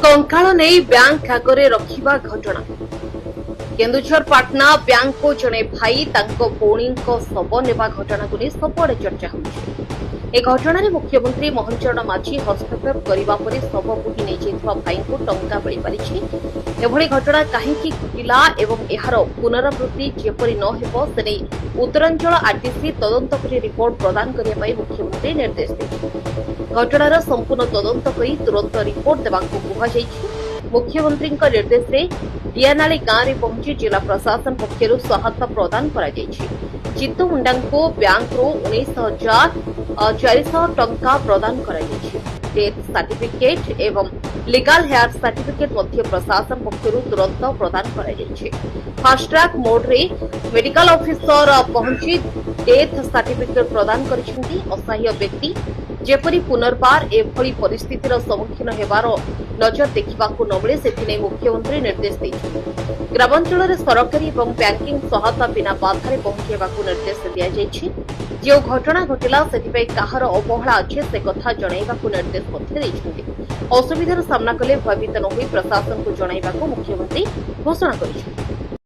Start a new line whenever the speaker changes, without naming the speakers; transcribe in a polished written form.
कंकाल नहीं बैंक आगे रखा घटना केन्दुझर पाटना बैंक को जड़े भाई भौणी शव नेवा घटना को नहीं सबुआड़े चर्चा हो घटन मुख्यमंत्री मोहन चरण माझी हस्तक्षेप करने शव बोही नहीं भाई को टंका मिल पारी घटना कहीं घटिला एवं यार पुनरावृत्ति जेपरी न हो से उत्तरांचल आरटीसी तदंत कर रिपोर्ट प्रदान करने मुख्यमंत्री निर्देश देते घटनार संपूर्ण तदंत कर तुरंत रिपोर्ट देवाक कहुଯାଇଛି। मुख्यमंत्री निर्देश में डियानाली गांव में पहुंची जिला प्रशासन पक्षर सहायता प्रदान कर जितु मुंडा को बैंक रू 19,400 टंका प्रदान कर डेथ सर्टिफिकेट एवं लीगल हेयर सर्टिफिकेट मध्य प्रशासन पक्षर तुरंत प्रदान कर फास्ट्रैक मोड रे मेडिकल ऑफिसर पहुंची डेथ सर्टिफिकेट प्रदान कर असहाय व्यक्ति जेपरी पुनर्बार एभली परिस्थितिर सम्मुखीन हेबार नजर देखा न मिले से मुख्यमंत्री निर्देश देते ग्रामांचल सरकारी और बैंकिंग सहायता बिना बाधा पहुंचा निर्देश दि जो घटना घटिला से कहार अवहेला अच्छे से कथा जनवाक निर्देश असुविधार सामना कले भयभीत न हो प्रशासन को जनवाक मुख्यमंत्री घोषणा कर